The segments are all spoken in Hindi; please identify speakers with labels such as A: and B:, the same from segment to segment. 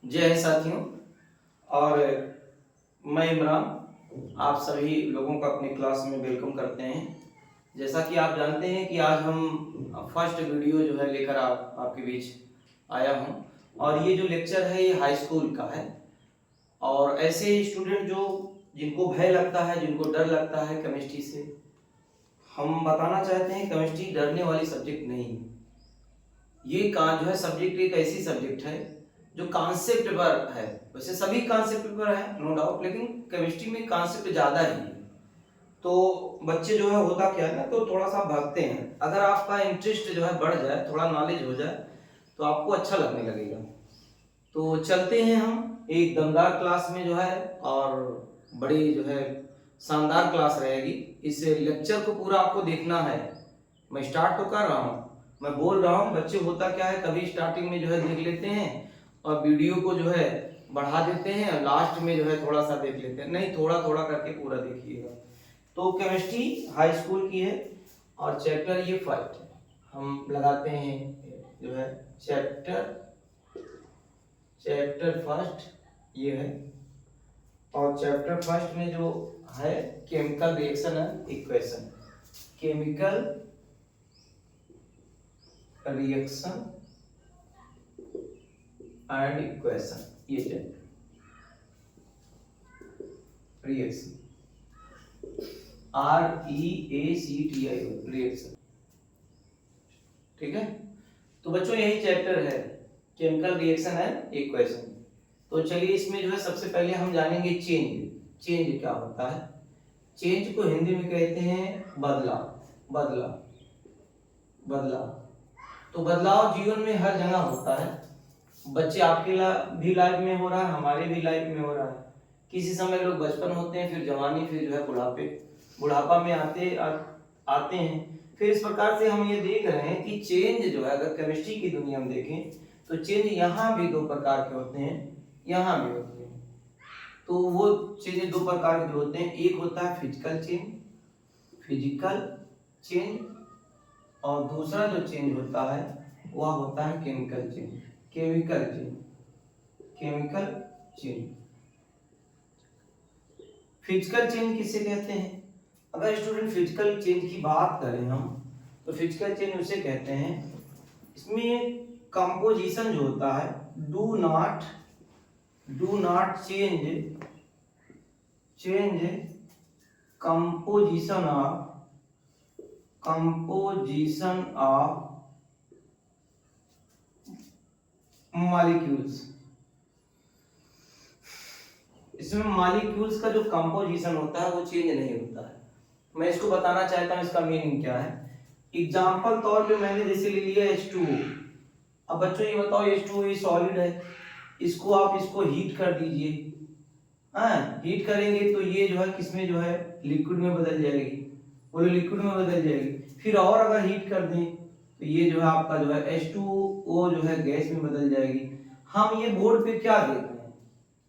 A: जय हिंद साथियों। और मैं इमरान आप सभी लोगों का अपनी क्लास में वेलकम करते हैं। जैसा कि आप जानते हैं कि आज हम फर्स्ट वीडियो जो है लेकर आपके बीच आया हूं। और ये जो लेक्चर है ये हाई स्कूल का है। और ऐसे स्टूडेंट जो जिनको भय लगता है, जिनको डर लगता है केमिस्ट्री से, हम बताना चाहते हैं केमिस्ट्री डरने वाली सब्जेक्ट नहीं है। ये जो है सब्जेक्ट एक ऐसी सब्जेक्ट है जो कॉन्सेप्ट पर है। वैसे सभी कॉन्सेप्ट पर है नो डाउट, लेकिन केमिस्ट्री में कॉन्सेप्ट ज़्यादा ही है। तो बच्चे जो है होता क्या है ना, तो थोड़ा सा भागते हैं। अगर आपका इंटरेस्ट जो है बढ़ जाए, थोड़ा नॉलेज हो जाए, तो आपको अच्छा लगने लगेगा। तो चलते हैं हम एक दमदार क्लास में जो है, और बड़ी जो है शानदार क्लास रहेगी। इस लेक्चर को पूरा आपको देखना है। मैं स्टार्ट तो कर रहा हूँ, मैं बोल रहा हूँ। बच्चे होता क्या है, कभी स्टार्टिंग में जो है देख लेते हैं और वीडियो को जो है बढ़ा देते हैं, और लास्ट में जो है थोड़ा सा देख लेते हैं। नहीं, थोड़ा थोड़ा करके पूरा देखिएगा। तो केमिस्ट्री हाई स्कूल की है और चैप्टर ये फर्स्ट है। हम लगाते हैं जो है चैप्टर फर्स्ट ये है। और चैप्टर फर्स्ट में जो है chemical reaction and equation, chemical reaction and equation, ये चैप्टर रिएक्शन REACTI रिएक्शन। ठीक है, तो बच्चों यही चैप्टर है केमिकल रिएक्शन एंड इक्वेशन। तो चलिए इसमें जो है सबसे पहले हम जानेंगे चेंज। चेंज क्या होता है? चेंज को हिंदी में कहते हैं बदलाव। बदलाव तो बदलाव जीवन में हर जगह होता है। बच्चे आपके भी लाइफ में हो रहा है, हमारे भी लाइफ में हो रहा है। किसी समय लोग बचपन होते हैं, फिर जवानी, फिर जो है बुढ़ापा में आते हैं। फिर इस प्रकार से हम ये देख रहे हैं कि चेंज जो है, अगर केमिस्ट्री की दुनिया में देखें तो चेंज यहाँ भी दो प्रकार के होते हैं, यहाँ भी होते हैं। तो वो चेंज दो प्रकार के होते हैं। एक होता है फिजिकल चेंज, और दूसरा जो चेंज होता है वह होता है केमिकल चेंज। फिजिकल चेंज किसे कहते हैं? अगर स्टूडेंट फिजिकल चेंज की बात करें हम, तो फिजिकल चेंज उसे कहते हैं, इसमें कंपोजिशन जो होता है, do not change composition of molecules. इसमें मॉलिक्यूल्स का जो कंपोजिशन होता है वो चेंज नहीं होता है। मैं इसको बताना चाहता हूँ इसका मीनिंग क्या है। एग्जाम्पल तौर पे मैंने जैसे ले लिया H2O। अब बच्चों ये बताओ, H2O ये सॉलिड है, इसको हीट कर दीजिए। हीट करेंगे तो ये जो है किसमें जो है लिक्विड में बदल जाएगी, बोलो लिक्विड में बदल जाएगी। फिर और अगर हीट कर दें तो ये जो है आपका जो है H2O जो है गैस में बदल जाएगी। हम ये बोर्ड पे क्या देख रहे हैं,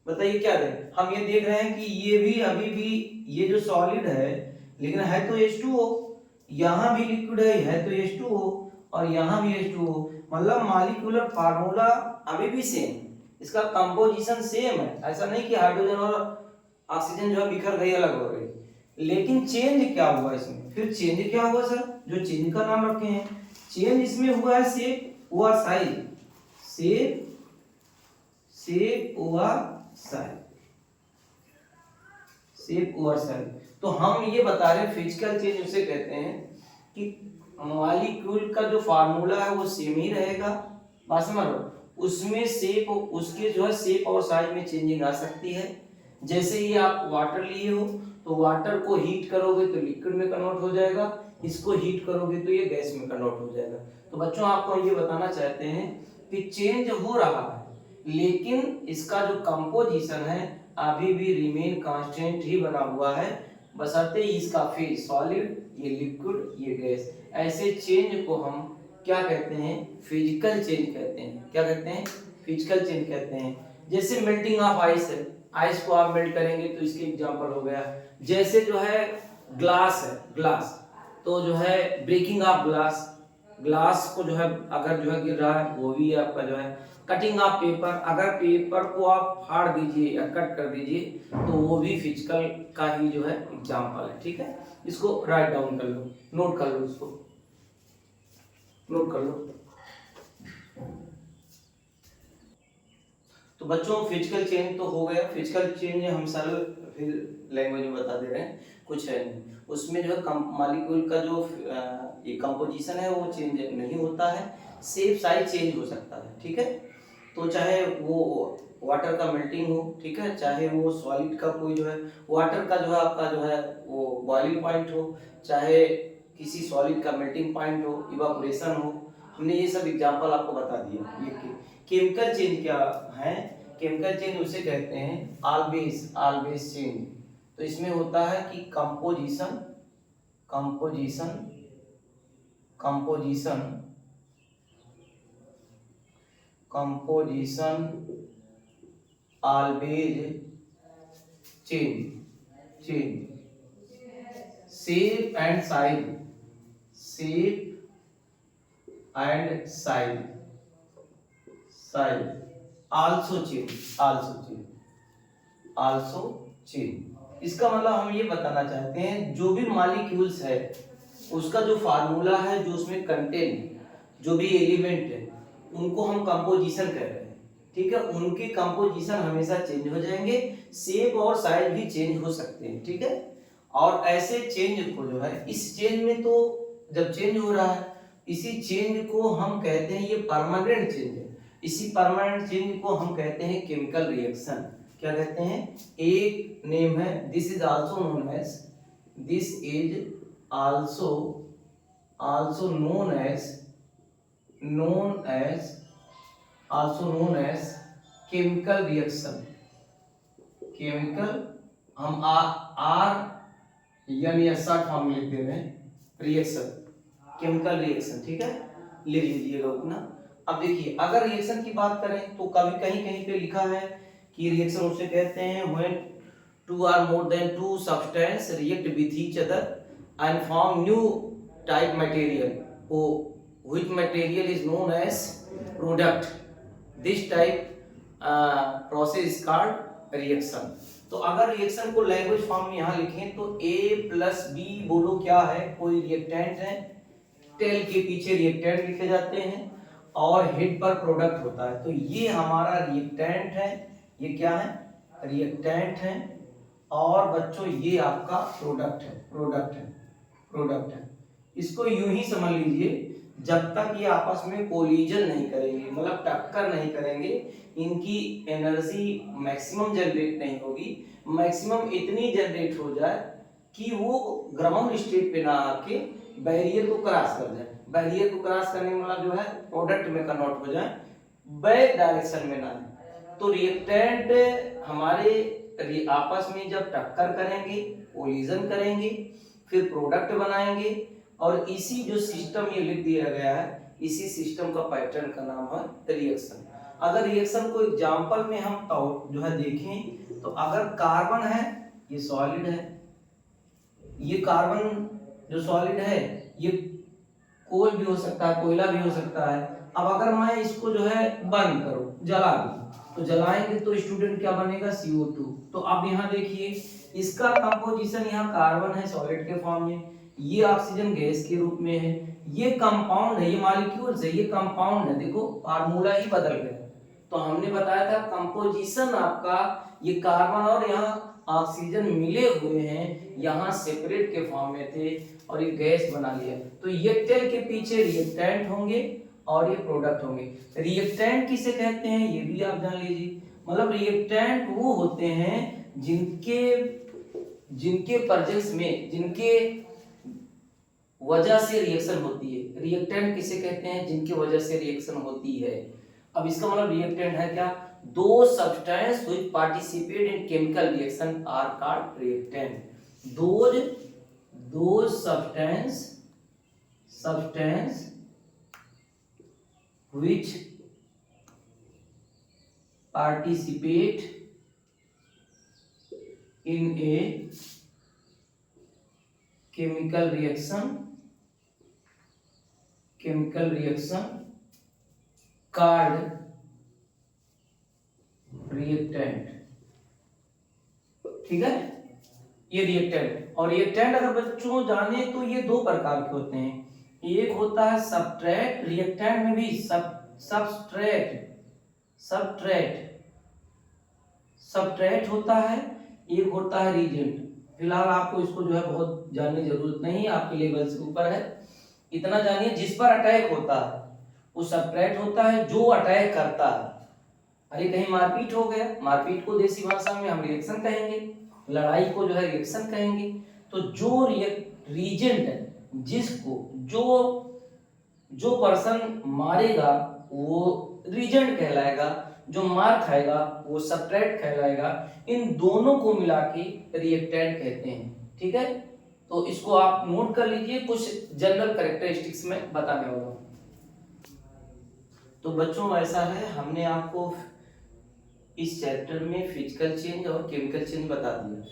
A: बताइए क्या देख? हम ये देख रहे हैं कि ये भी अभी भी ये जो सॉलिड है, लेकिन है तो H2O। यहाँ भी लिक्विड है तो H2O, और यहाँ भी H2O। मतलब मॉलिक्यूलर फार्मूला अभी भी सेम, इसका कंपोजिशन सेम है। ऐसा नहीं कि हाइड्रोजन और ऑक्सीजन जो है बिखर गई, अलग हो गई। लेकिन चेंज क्या हुआ इसमें? फिर चेंज क्या हुआ सर, जो चेंज का नाम रखे हैं? चेंज इसमें हुआ है शेप हुआ साइज, शेप हुआ साइज। तो हम ये बता रहे हैं फिजिकल चेंज उसे कहते हैं कि मॉलिक्यूल का जो फार्मूला है वो सेम ही रहेगा, बात समझ लो, उसमें शेप, उसके जो है शेप और साइज में चेंजिंग आ सकती है। जैसे ही आप वाटर लिए हो तो वाटर को हीट करोगे तो लिक्विड में कन्वर्ट हो जाएगा, इसको हीट करोगे तो ये गैस में कन्वर्ट हो जाएगा। तो बच्चों आपको ये बताना चाहते हैं कि चेंज हो रहा है, लेकिन इसका जो कंपोजिशन है अभी भी रिमेन कांस्टेंट ही बना हुआ है, बशर्ते इसका फेज सॉलिड, ये लिक्विड, ये गैस। ऐसे चेंज को हम क्या कहते हैं? फिजिकल चेंज कहते हैं। क्या कहते हैं? फिजिकल चेंज कहते हैं। जैसे मेल्टिंग ऑफ आइस है, आइस को आप मेल्ट करेंगे तो इसके एग्जांपल हो गया। जैसे जो है ग्लास है, ग्लास तो जो है ब्रेकिंग ऑफ ग्लास को जो है अगर जो है गिर रहा है वो भी आपका जो है कटिंग ऑफ पेपर, अगर पेपर को आप फाड़ दीजिए या कट कर दीजिए तो वो भी फिजिकल का ही जो है एग्जाम्पल है। ठीक है, इसको राइट डाउन कर लो, नोट कर लो, इसको नोट कर लो। तो बच्चों फिजिकल चेंज तो हो गया, फिजिकल चेंज हम सरल फिर लैंग्वेज में बता दे रहे हैं, कुछ है नहीं उसमें जो है मॉलिक्यूल का जो ये कंपोजिशन है वो चेंज नहीं होता है, शेप साइज चेंज हो सकता है। ठीक है, तो चाहे वो वाटर का मेल्टिंग हो, ठीक है, चाहे वो सॉलिड का कोई जो है वाटर का जो है आपका जो है वो बॉइलिंग पॉइंट हो, चाहे किसी सॉलिड का मेल्टिंग पॉइंट हो, इवापोरेशन हो, हमने ये सब एग्जांपल आपको बता दिया। ये केमिकल चेंज क्या है? केमिकल चेंज उसे कहते हैं ऑलवेज ऑलवेज चेंज। तो इसमें होता है कि composition composition composition composition always change shape and size also change. इसका मतलब हम ये बताना चाहते हैं जो भी मॉलिक्यूल्स है उसका जो फार्मूला है, जो उसमें कंटेंट, जो भी एलिमेंट है उनको हम कंपोजिशन कह रहे हैं। ठीक है, उनके कंपोजिशन हमेशा चेंज हो जाएंगे, शेप और साइज भी चेंज हो सकते हैं। ठीक है, और ऐसे चेंज को जो है इस चेंज में तो जब चेंज हो रहा है इसी चेंज को हम कहते हैं ये परमानेंट चेंज है, इसी परमानेंट चेंज को हम कहते हैं केमिकल रिएक्शन। क्या कहते हैं? एक नेम है, this is also known as chemical reaction. Chemical हम आर यानी शॉर्ट फॉर्म में लिख दे रहे हैं, रिएक्शन, केमिकल रिएक्शन। ठीक है, लिख लीजिएगा अपना। अब देखिए अगर रिएक्शन की बात करें तो कभी कहीं कहीं पे लिखा है कि रिएक्शन उसे कहते हैं when two or more than two substance react with each other and form new type material, which material is known as product. This type process is called reaction. तो अगर रिएक्शन को लैंग्वेज फॉर्म में यहाँ लिखें तो A प्लस बी बोलो क्या है? कोई रिएक्टेंट है, टेल के पीछे रिएक्टेंट लिखे जाते हैं और हेड पर प्रोडक्ट होता है। तो ये हमारा रिएक्टेंट है, ये क्या है? रिएक्टेंट है, और बच्चों ये आपका प्रोडक्ट है। इसको यूं ही समझ लीजिए, जब तक ये आपस में कोलिजन नहीं करेंगे, मतलब टक्कर नहीं करेंगे, इनकी एनर्जी मैक्सिमम जनरेट नहीं होगी, मैक्सिमम इतनी जनरेट हो जाए कि वो ग्राउंड स्टेट पे ना आके बैरियर को क्रॉस कर जाए। बैरियर को क्रॉस करने का मतलब जो है प्रोडक्ट में कन्वर्ट हो जाए, बैक डायरेक्शन में ना है। तो रिएक्टेंट हमारे आपस में जब टक्कर करेंगे, कोलिजन करेंगे, फिर प्रोडक्ट बनाएंगे, और इसी जो सिस्टम ये लिख दिया गया है, इसी सिस्टम का पैटर्न का नाम है रिएक्शन। अगर रिएक्शन को एग्जांपल में हम तो जो है देखें तो अगर कार्बन है, ये सॉलिड है, ये कार्बन जो सॉलिड है ये कोल भी हो सकता है, कोयला भी हो सकता है। अब अगर मैं इसको जो है बर्न करूं, जला दूं, तो जलाएंगे तो स्टूडेंट क्या बनेगा? CO2। तो अब यहाँ देखिए इसका कंपोजिशन, यहाँ कार्बन है सॉलिड के फॉर्म में, ये ऑक्सीजन गैस के रूप में है, ये कंपाउंड है, ये मॉलिक्यूल्स है, ये कंपाउंड है। देखो फार्मूला ही बदल गया। तो हमने बताया था कंपोजिशन आपका ये कार्बन और यहाँ ऑक्सीजन मिले हुए हैं, यहाँ सेपरेट के फॉर्म में थे और ये गैस बना लिया। तो ये टेल के पीछे रिएक्टेंट होंगे और ये प्रोडक्ट होंगे। रिएक्टेंट किसे कहते हैं ये भी आप जान लीजिए। मतलब रिएक्टेंट वो होते हैं जिनके प्रेजेंस में, जिनके वजह से रिएक्शन होती है। रिएक्टेंट किसे कहते हैं? जिनकी वजह से रिएक्शन होती है। अब इसका मतलब रिएक्टेंट है क्या? दो substance which participate in chemical reaction are called reactant. दो substance which participate in a chemical reaction called reactant, ठीक है, ये रिएक्टेंट। और रिएक्टेंट अगर बच्चों जाने तो ये दो प्रकार के होते हैं, एक होता है सबस्ट्रेट, रिएक्टेंट में भी सबस्ट्रेट सबस्ट्रेट होता है, एक होता है रिएजेंट। फिलहाल आपको इसको जो है बहुत जानने की जरूरत नहीं, आपके लेवल से ऊपर है, इतना जानिए जिस पर अटैक होता है वो सबस्ट्रेट होता है, जो अटैक करता है। अरे कहीं मारपीट हो गया, मारपीट को देसी भाषा में हम रिएक्शन कहेंगे, लड़ाई को जो है रिएक्शन कहेंगे। तो जो रीजेंट है, जिसको जो पर्सन मारेगा वो रीजेंट कहलाएगा, जो मार खाएगा वो सबस्ट्रेट कहलाएगा। इन दोनों को मिला के रिएक्टेंट कहते हैं, ठीक है। तो इसको आप नोट कर लीजिए, कुछ जनरल कैरेक्टरिस्टिक्स में बताने वाला हूं। तो बच्चों ऐसा है, हमने आपको इस चैप्टर में फिजिकल चेंज और केमिकल चेंज बता दिया।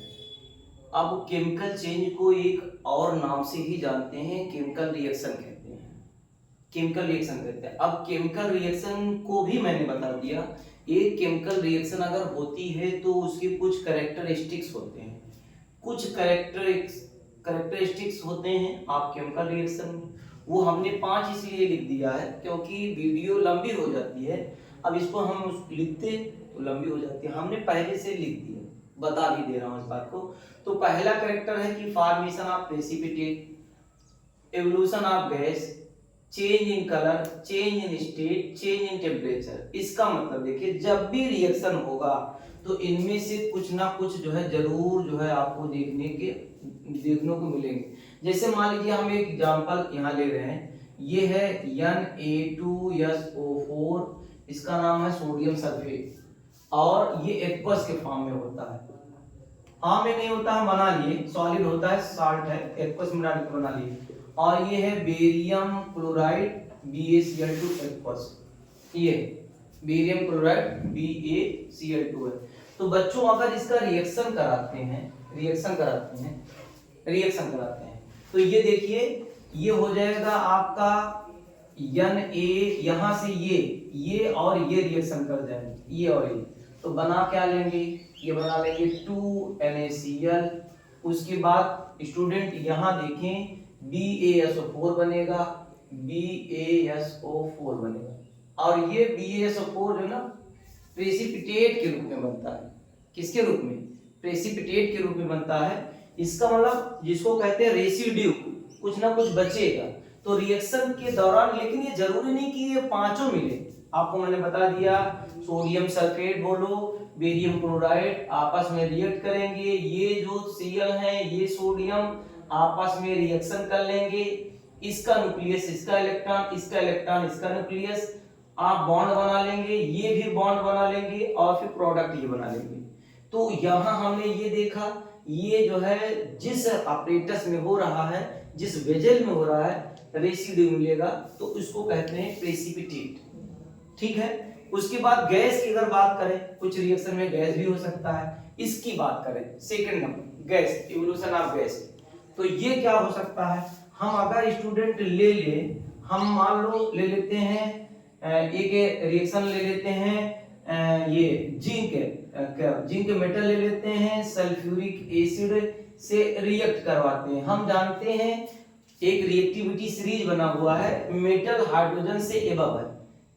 A: अब केमिकल चेंज को एक और नाम से ही जानते हैं, केमिकल रिएक्शन कहते हैं, केमिकल रिएक्शन कहते हैं। अब केमिकल रिएक्शन को भी मैंने बता दिया। एक केमिकल रिएक्शन अगर होती है तो उसके कुछ कैरेक्टरिस्टिक्स होते हैं, कुछ कैरेक्टरिस्टिक्स होते हैं आप केमिकल रिएक्शन में। वो हमने 5 इसलिए लिख दिया है क्योंकि वीडियो लंबी हो जाती है, अब इसको हम लिखते तो लंबी हो जाती है, हमने पहले से लिख दिया, बता भी दे रहा हूं इस बात को। तो पहला कैरेक्टर है कि formation of precipitate, evolution of gas, change in colour, change in state, change in temperature. इसका मतलब देखिए, जब भी रिएक्शन होगा तो इनमें से कुछ ना कुछ जो है जरूर जो है आपको देखने को मिलेंगे। जैसे मान लीजिए हम एक एग्जांपल यहाँ ले रहे हैं, ये है Na2SO4, इसका नाम है सोडियम सल्फेट, और ये एक्वस के फॉर्म में होता है, हाँ में नहीं होता है, बना लिए, सॉलिड होता है, साल्ट है, एक्वस में डाल के बना लिए। और ये है बेरियम क्लोराइड BaCl2 एक्वस, ये बेरियम क्लोराइड BaCl2 है। तो बच्चों अगर इसका रिएक्शन कराते हैं तो ये देखिए, ये हो जाएगा आपका Na, यहां से ये और ये रिएक्शन कर जाएंगे, ये और ये, तो बना क्या लेंगे, ये बना लेंगे 2NaCl। उसके बाद स्टूडेंट यहां देखें, BaSO4 बनेगा, BaSO4 बनेगा, और ये BaSO4 जो ना प्रेसिपिटेट के रूप में बनता है। किसके रूप में? प्रेसिपिटेट के रूप में बनता है। इसका मतलब जिसको कहते हैं रेसिड्यू, कुछ ना कुछ बचेगा तो रिएक्शन के दौरान। लेकिन ये जरूरी नहीं कि ये पांचों मिले, आपको मैंने बता दिया, सोडियम सल्फेट बोलो, बेरियम क्लोराइड आपस में रिएक्ट करेंगे, ये जो Cl है, ये सोडियम आपस में रिएक्शन कर लेंगे, इसका न्यूक्लियस इसका इलेक्ट्रॉन, इसका इलेक्ट्रॉन इसका न्यूक्लियस, आप बॉन्ड बना लेंगे, ये भी बॉन्ड बना लेंगे, और फिर प्रोडक्ट ये बना लेंगे। तो यहां हमने ये देखा, ये जो है जिस अपरेटस में हो रहा है, जिस वेजल में हो रहा है, रेसिड्यू मिलेगा, तो इसको कहते हैं प्रेसिपिटेट, ठीक है। उसके बाद गैस की अगर बात करें, कुछ रिएक्शन में गैस भी हो सकता है, इसकी बात करें second number, gas, evolution of gas. तो ये क्या हो सकता है, हम अगर स्टूडेंट ले हम मान लो ले लेते हैं एक रिएक्शन ले लेते हैं, ये जिंक मेटल ले लेते हैं, सल्फ्यूरिक एसिड से रिएक्ट करवाते हैं। हम जानते हैं एक रिएक्टिविटी सीरीज बना हुआ है, मेटल हाइड्रोजन से एबव है,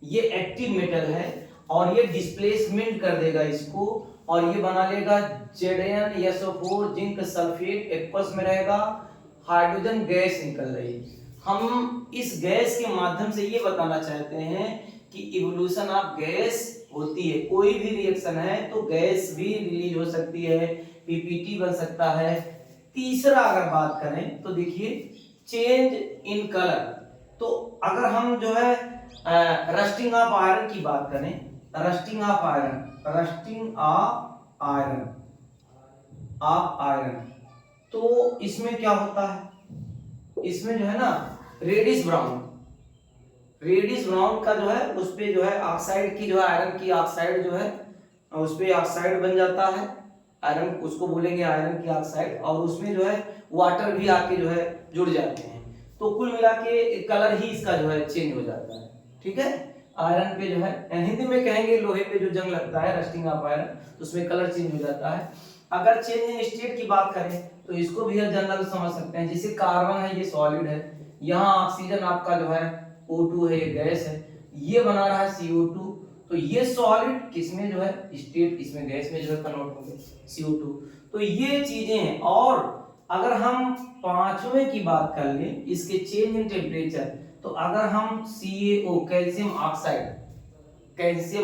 A: ये एक्टिव मेटल है, और ये डिस्प्लेसमेंट कर देगा इसको, और ये बना लेगा ZnSO4 जिंक सल्फेट, एक्वस में रहेगा, हाइड्रोजन गैस निकल रही है। हम इस गैस के माध्यम से ये बताना चाहते हैं कि इवोल्यूशन ऑफ गैस होती है। कोई भी रिएक्शन है तो गैस भी रिलीज हो सकती है, पीपीटी बन सकता है। तीसरा अगर बात करें तो देखिए चेंज इन कलर। तो अगर हम जो है रस्टिंग ऑफ आयरन की बात करें, रस्टिंग ऑफ आयरन, तो इसमें क्या होता है, इसमें जो है ना रेडिश ब्राउन का जो है उस पे जो है ऑक्साइड की जो है आयरन की ऑक्साइड जो है उस पे ऑक्साइड बन जाता है, आयरन उसको बोलेंगे आयरन की ऑक्साइड, और उसमें जो है वाटर भी आके जो है जुड़ जाते हैं। तो कुल मिला के कलर ही इसका जो है चेंज हो जाता है, ठीक है। आयरन पे जो है, हिंदी में कहेंगे लोहे पे जो जंग लगता है, रस्टिंग ऑफ आयरन, तो उसमें कलर चेंज हो जाता है। अगर चेंज इन स्टेट की बात करें तो इसको भी जनरल समझ सकते हैं। जैसे कार्बन है ये सॉलिड है, यहाँ ऑक्सीजन आपका जो है O2 है, ये गैस है, ये बना रहा है CO2, तो ये सॉलिड किसमें जो है स्टेट, इसमें गैस में जो है कन्वर्ट होंगे CO2। तो ये चीजें हैं। और अगर हम पांचवें की बात कर लें इसके चेंज इन टेम्परेचर, तो अगर हम CaO कैल्शियम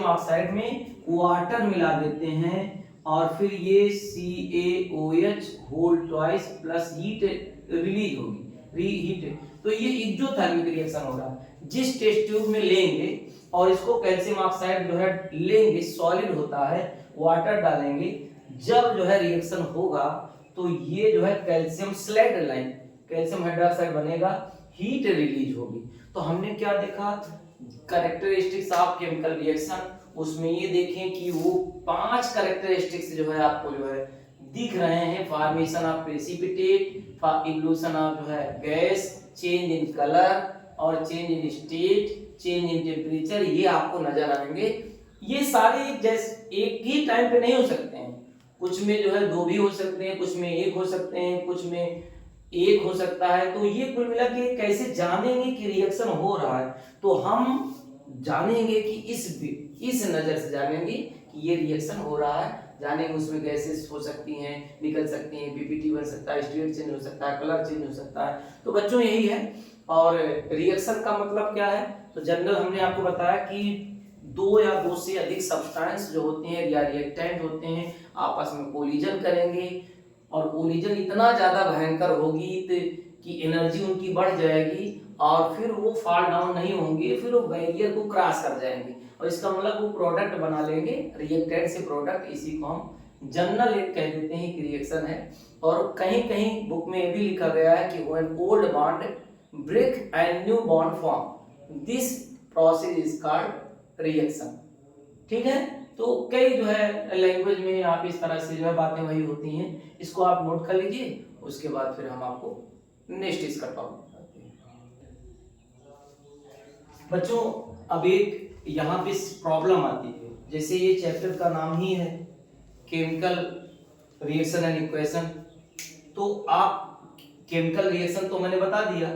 A: ऑक्साइड में वाटर मिला देते हैं और फिर ये CaOH whole twice plus heat release होगी, रीहीट, तो ये एक्सोथर्मिक रिएक्शन हो रहा है। जिस टेस्ट ट्यूब में लेंगे और इसको कैल्शियम ऑक्साइड जो है लेंगे, सॉलिड होता है, वाटर डालेंगे, जब जो है रिएक्शन होगा तो ये जो है calcium slaked lime, calcium hydroxide बनेगा, हीट रिलीज होगी। तो हमने क्या देखा, कैरेक्टरिस्टिक्स ऑफ केमिकल रिएक्शन, उसमें ये देखें कि वो 5 कैरेक्टरिस्टिक्स जो है आपको जो है दिख रहे हैं। Formation of precipitate, evolution of जो है गैस, चेंज इन कलर और change in state, change in temperature, ये आपको नजर आएंगे। ये सारे जैसे एक ही टाइम पे नहीं हो सकते हैं, कुछ में जो है 2 भी हो सकते हैं, कुछ में 1 हो सकते हैं, कुछ में 1 हो सकता है। तो ये कुल मिला के कैसे जानेंगे कि रिएक्शन हो रहा है, तो हम जानेंगे कि इस नजर से जानेंगे कि ये रिएक्शन हो रहा है, जानेंगे उसमें गैसेस हो सकती हैं, निकल सकती हैं, पीपीटी बन सकता है, स्टेट चेंज हो सकता है, कलर चेंज हो सकता है। तो बच्चों यही है। और रिएक्शन का मतलब क्या है, तो जनरल हमने आपको बताया कि 2 या 2 से अधिक सब्सटेंस जो होते हैं या रिएक्टेंट होते हैं आपस में कोलिजन करेंगे, और कोलिजन इतना ज्यादा भयंकर होगी कि एनर्जी उनकी बढ़ जाएगी और फिर वो फॉल डाउन नहीं होंगे, फिर वो बैरियर को क्रॉस कर जाएंगे और इसका मतलब वो प्रोडक्ट बना लेंगे, रिएक्टेंट से प्रोडक्ट। इसी को हम जनरल एक कह देते हैं कि रिएक्शन है। और कहीं कहीं बुक में ये भी लिखा गया है कि when old bond break and new bond form, this process is called reaction. ठीक है, तो कई जो है लैंग्वेज में आप इस तरह से जो है बातें वही होती हैं, इसको आप नोट कर लीजिए, उसके बाद फिर हम आपको नेक्स्ट इसका टॉपिक बताते हैं। बच्चों अब एक यहाँ पे प्रॉब्लम आती है, जैसे ये चैप्टर का नाम ही है केमिकल रिएक्शन एंड इक्वेशन, तो आप केमिकल रिएक्शन तो मैंने बता दिया,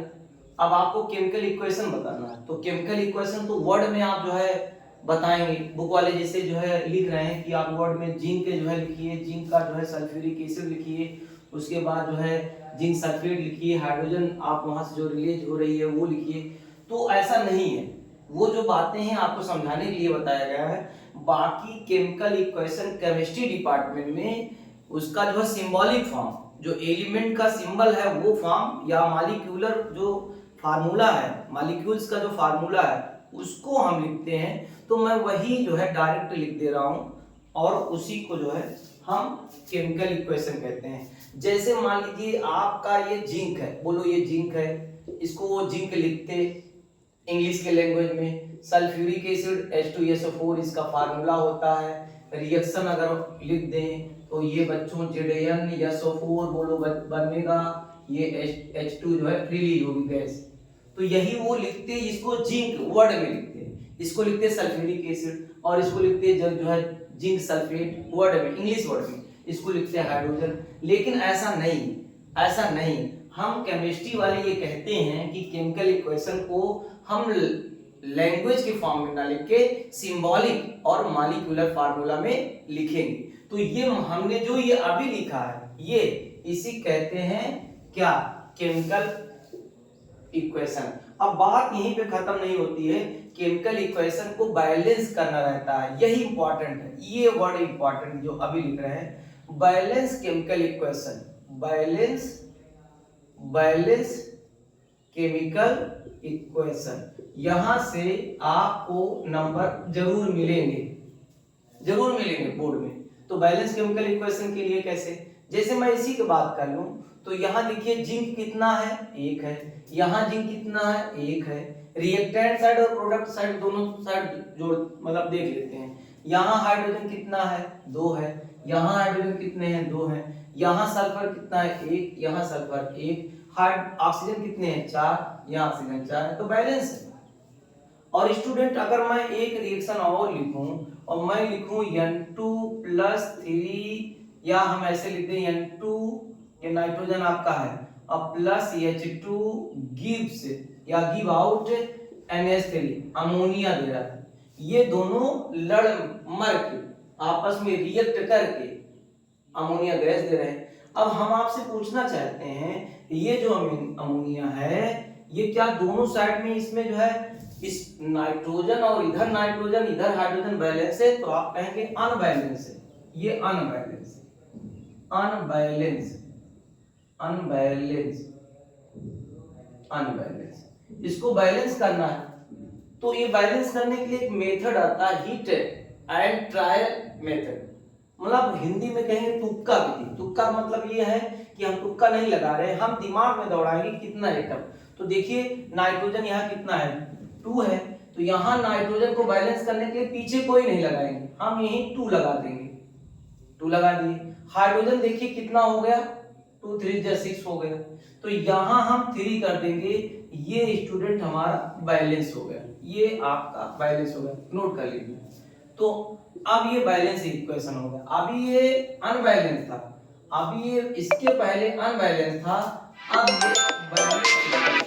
A: अब आपको केमिकल इक्वेशन बताना है। तो केमिकल इक्वेशन तो वर्ड में आप जो है बताएंगे, बुक वाले जैसे जो है लिख रहे हैं कि आप वर्ड में जिंक जो है लिखिए, जिंक का जो है सल्फ्यूरिक एसिड लिखिए, उसके बाद जो है जिंक सल्फेट लिखिए, हाइड्रोजन आप वहां से जो रिलीज हो रही है वो लिखिए। तो ऐसा नहीं है, वो जो बातें हैं आपको समझाने के लिए बताया गया है। बाकी केमिकल इक्वेशन केमिस्ट्री डिपार्टमेंट में उसका जो है सिंबॉलिक फॉर्म, जो एलिमेंट का सिंबल है वो फॉर्म, या मॉलिक्यूलर जो फार्मूला है, मॉलिक्यूल्स का जो फार्मूला है उसको हम लिखते हैं। तो मैं वही जो है डायरेक्ट लिख दे रहा हूं और उसी को जो है हम केमिकल इक्वेशन कहते हैं। जैसे मान लीजिए आपका ये जिंक है, बोलो ये जिंक है, इसको वो जिंक लिखते इंग्लिश के लैंग्वेज में सल्फ्यूरिक एसिड H2SO4 इसका फार्मूला होता है। रिएक्शन अगर लिख दें तो ये बच्चों ZnSO4 बोलो बनेगा, ये H2 जो है रिलीज होगी गैस। तो यही वो लिखते, इसको जिंक वर्ड में लिखते हैं, इसको लिखते हैं सल्फ्यूरिक एसिड, और इसको लिखते हैं जो है जिंक सल्फेट वर्ड में, इंग्लिश वर्ड में, इसको लिखते हैं हाइड्रोजन। लेकिन ऐसा नहीं, ऐसा नहीं, हम केमिस्ट्री वाले ये कहते हैं कि केमिकल इक्वेशन को हम लैंग्वेज के फॉर्म में ना लिख के सिंबॉलिक और मॉलिक्यूलर फार्मूला में लिखेंगे। तो ये हमने जो ये अभी लिखा है ये इसी कहते हैं क्या, केमिकल इक्वेशन। अब बात यहीं पे खत्म नहीं होती है, केमिकल इक्वेशन को बैलेंस करना रहता है, यही इंपॉर्टेंट है, ये वर्ड इंपॉर्टेंट जो अभी लिख रहे हैं, balance chemical equation, balance chemical equation. यहां से आपको नंबर जरूर मिलेंगे बोर्ड में। तो बैलेंस केमिकल इक्वेशन के लिए कैसे, जैसे मैं इसी की बात कर लूं तो यहां देखिए जिंक कितना है, 1 है, यहां जिंक कितना है, 1 है। रिएक्टेंट साइड और प्रोडक्ट साइड दोनों साइड जोड़ मतलब देख लेते हैं। यहां हाइड्रोजन कितना है, 2 है, यहां हाइड्रोजन कितने हैं, 2 हैं, यहां सल्फर कितना है, 1, यहां सल्फर 1, ऑक्सीजन कितने हैं, 4, यहां ऑक्सीजन 4 है, तो बैलेंस है। और स्टूडेंट अगर मैं एक रिएक्शन और लिखूं और मैं लिखूं N2 प्लस 3 या हम ऐसे लिखते हैं N2, ये नाइट्रोजन आपका है, और प्लस H2 गिव्स या गिव आउट NH3, अमोनिया दे रहा है। ये दोनों लड़ मर के आपस में रिएक्ट करके अमोनिया गैस दे रहे हैं। अब हम आपसे पूछना चाहते हैं ये जो अमोनिया है ये क्या दोनों साइड में इसमें जो है इस नाइट्रोजन और इधर नाइट्रोजन इधर हाइड्रोजन बैलेंस है, तो आप कहेंगे अनबैलेंस है, ये अनबैलेंस अनबैलेंस अनबैलेंस अनबैलेंस। इसको बैलेंस करना है तो ये बैलेंस करने के लिए एक मेथड आता है हिट एंड ट्रायल मेथड, मतलब हिंदी में कहेंगे तुक्का विधि। तुक्का मतलब ये है कि हम तुक्का नहीं लगा रहे, हम दिमाग में दौड़ाएंगे कितना एटम। तो देखिए नाइट्रोजन यहाँ कितना है 2 है, तो यहाँ नाइट्रोजन को बैलेंस करने के लिए पीछे कोई नहीं लगाएंगे, हम यहीं 2 लगा देंगे, 2 लगा दिए। हाइड्रोजन देखिए कितना हो गया 2 3 6 हो गया, तो यहाँ हम 3 कर देंगे, ये स्टूडेंट हमारा बैलेंस हो गया, ये आपका बैलेंस हो गया, नोट कर लीजिए। तो अब ये बैलेंस इक्वेशन हो गया, अभी ये अनबैलेंस था, अभी ये इसके पहले अनबैलेंस था, अब ये बैलेंस